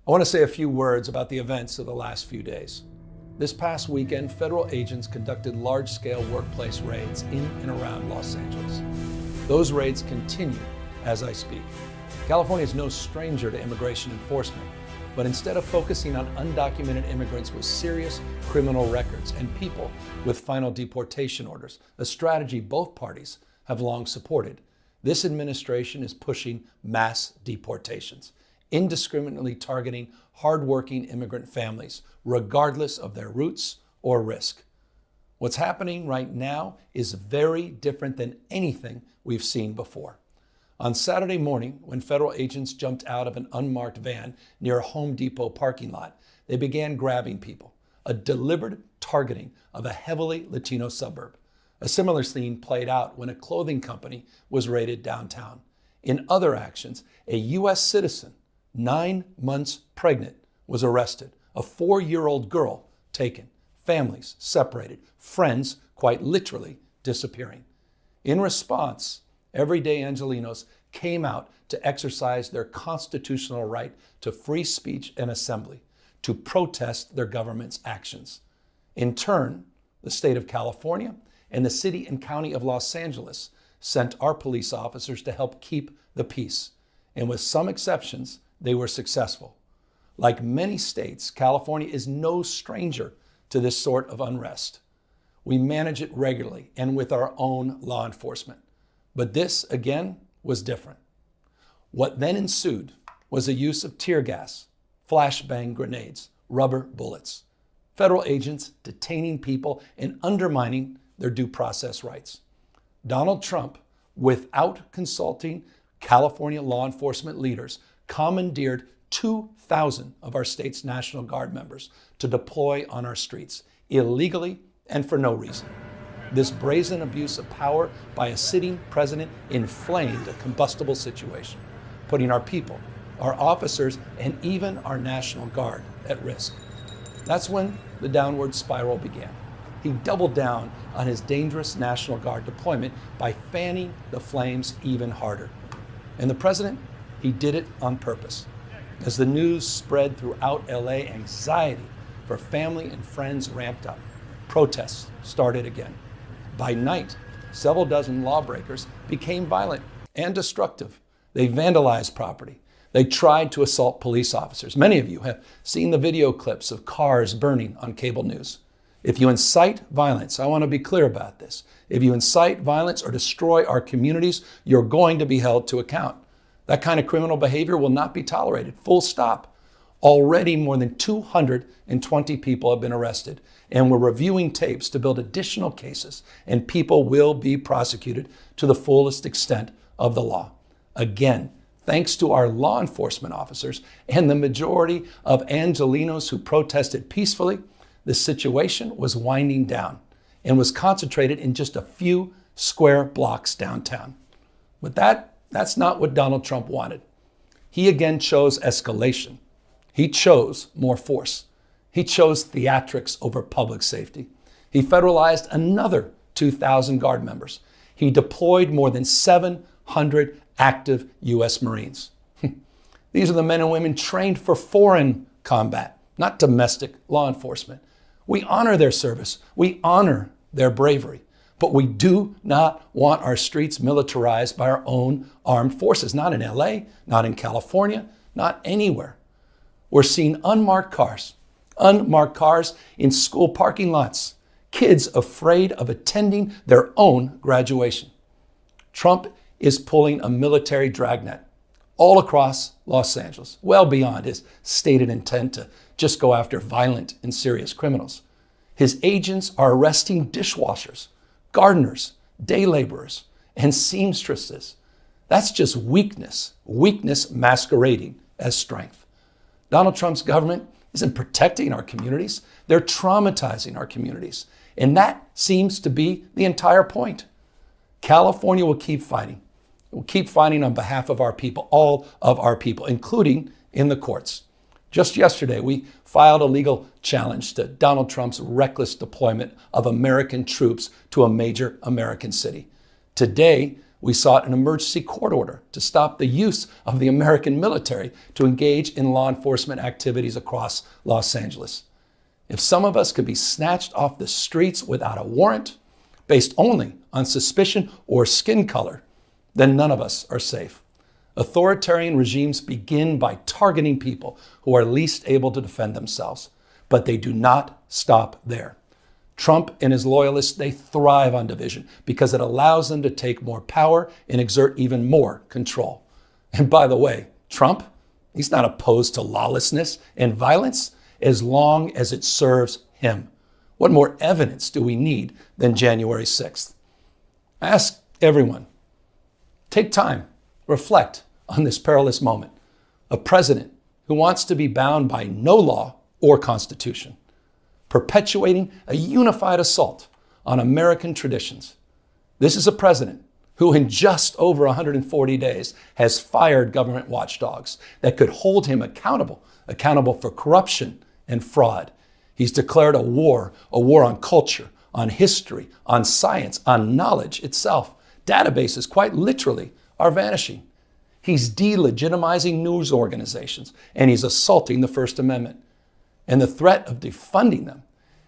I want to say a few words about the events of the last few days. This past weekend, federal agents conducted large-scale workplace raids in and around Los Angeles. Those raids continue as I speak. California is no stranger to immigration enforcement, but instead of focusing on undocumented immigrants with serious criminal records and people with final deportation orders, a strategy both parties have long supported, this administration is pushing mass deportations, indiscriminately targeting hardworking immigrant families, regardless of their roots or risk. What's happening right now is very different than anything we've seen before. On Saturday morning, when federal agents jumped out of an unmarked van near a Home Depot parking lot, they began grabbing people, a deliberate targeting of a heavily Latino suburb. A similar scene played out when a clothing company was raided downtown. In other actions, a U.S. citizen, 9 months pregnant, was arrested, a 4-year-old girl taken, families separated, friends quite literally disappearing. In response, everyday Angelenos came out to exercise their constitutional right to free speech and assembly, to protest their government's actions. In turn, the state of California and the city and county of Los Angeles sent our police officers to help keep the peace. And with some exceptions, they were successful. Like many states, California is no stranger to this sort of unrest. We manage it regularly and with our own law enforcement. But this, again, was different. What then ensued was the use of tear gas, flashbang grenades, rubber bullets, federal agents detaining people and undermining their due process rights. Donald Trump, without consulting California law enforcement leaders, commandeered 2,000 of our state's National Guard members to deploy on our streets, illegally and for no reason. This brazen abuse of power by a sitting president inflamed a combustible situation, putting our people, our officers, and even our National Guard at risk. That's when the downward spiral began. He doubled down on his dangerous National Guard deployment by fanning the flames even harder. And the president, he did it on purpose. As the news spread throughout LA, anxiety for family and friends ramped up. Protests started again. By night, several dozen lawbreakers became violent and destructive. They vandalized property. They tried to assault police officers. Many of you have seen the video clips of cars burning on cable news. If you incite violence, I want to be clear about this. If you incite violence or destroy our communities, you're going to be held to account. That kind of criminal behavior will not be tolerated, full stop. Already more than 220 people have been arrested, and we're reviewing tapes to build additional cases, and people will be prosecuted to the fullest extent of the law. Again, thanks to our law enforcement officers and the majority of Angelenos who protested peacefully, the situation was winding down and was concentrated in just a few square blocks downtown. But that's not what Donald Trump wanted. He again chose escalation. He chose more force. He chose theatrics over public safety. He federalized another 2,000 Guard members. He deployed more than 700 active U.S. Marines. These are the men and women trained for foreign combat, not domestic law enforcement. We honor their service. We honor their bravery. But we do not want our streets militarized by our own armed forces, not in LA, not in California, not anywhere. We're seeing unmarked cars in school parking lots, kids afraid of attending their own graduation. Trump is pulling a military dragnet all across Los Angeles, well beyond his stated intent to just go after violent and serious criminals. His agents are arresting dishwashers, gardeners, day laborers, and seamstresses. That's just weakness masquerading as strength. Donald Trump's government isn't protecting our communities. They're traumatizing our communities. And that seems to be the entire point. California will keep fighting. We'll keep fighting on behalf of our people, all of our people, including in the courts. Just yesterday, we filed a legal challenge to Donald Trump's reckless deployment of American troops to a major American city. Today, We sought an emergency court order to stop the use of the American military to engage in law enforcement activities across Los Angeles. If some of us could be snatched off the streets without a warrant, based only on suspicion or skin color, then none of us are safe. Authoritarian regimes begin by targeting people who are least able to defend themselves, but they do not stop there. Trump and his loyalists, they thrive on division because it allows them to take more power and exert even more control. And by the way, Trump, he's not opposed to lawlessness and violence as long as it serves him. What more evidence do we need than January 6th? I ask everyone, take time, reflect on this perilous moment. A president who wants to be bound by no law or constitution, perpetuating a unified assault on American traditions. This is a president who in just over 140 days has fired government watchdogs that could hold him accountable for corruption and fraud. He's declared a war on culture, on history, on science, on knowledge itself. Databases, quite literally, are vanishing. He's delegitimizing news organizations, and he's assaulting the First Amendment. And the threat of defunding them,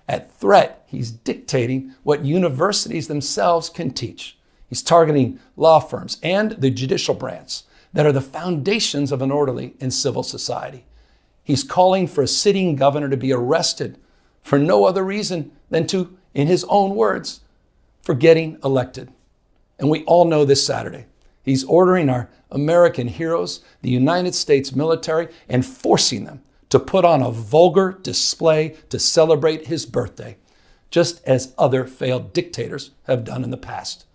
at threat, he's dictating what universities themselves can teach. He's targeting law firms and the judicial branch that are the foundations of an orderly and civil society. He's calling for a sitting governor to be arrested for no other reason than to, in his own words, for getting elected. And we all know this Saturday, he's ordering our American heroes, the United States military, and forcing them to put on a vulgar display to celebrate his birthday, just as other failed dictators have done in the past.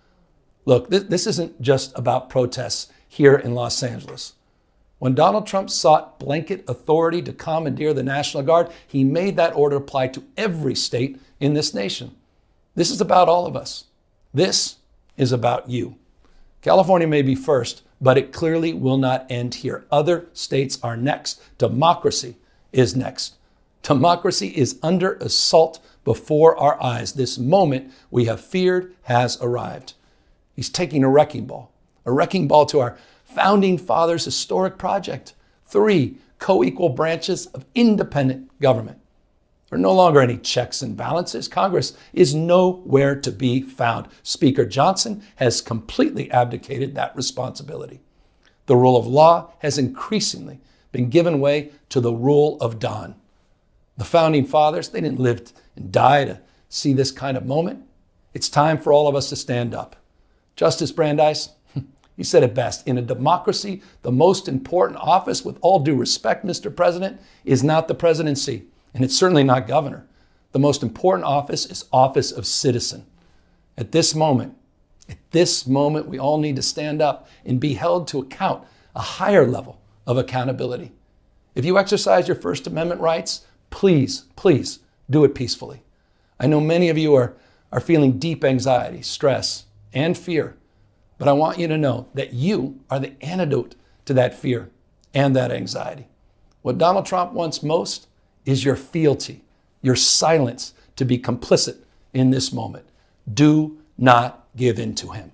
Look, this isn't just about protests here in Los Angeles. When Donald Trump sought blanket authority to commandeer the National Guard, he made that order apply to every state in this nation. This is about all of us. This is about you. California may be first, but it clearly will not end here. Other states are next. Democracy is next. Democracy is under assault before our eyes. This moment we have feared has arrived. He's taking a wrecking ball to our founding fathers' historic project. 3 co-equal branches of independent government. There are no longer any checks and balances. Congress is nowhere to be found. Speaker Johnson has completely abdicated that responsibility. The rule of law has increasingly been given way to the rule of Don. The founding fathers, they didn't live and die to see this kind of moment. It's time for all of us to stand up. Justice Brandeis, he said it best. In a democracy, the most important office, with all due respect, Mr. President, is not the presidency, and it's certainly not governor. The most important office is office of citizen. At this moment, we all need to stand up and be held to account, a higher level of accountability. If you exercise your First Amendment rights, please do it peacefully. I know many of you are feeling deep anxiety, stress, and fear, but I want you to know that you are the antidote to that fear and that anxiety. What Donald Trump wants most is your fealty, your silence to be complicit in this moment. Do not give in to him.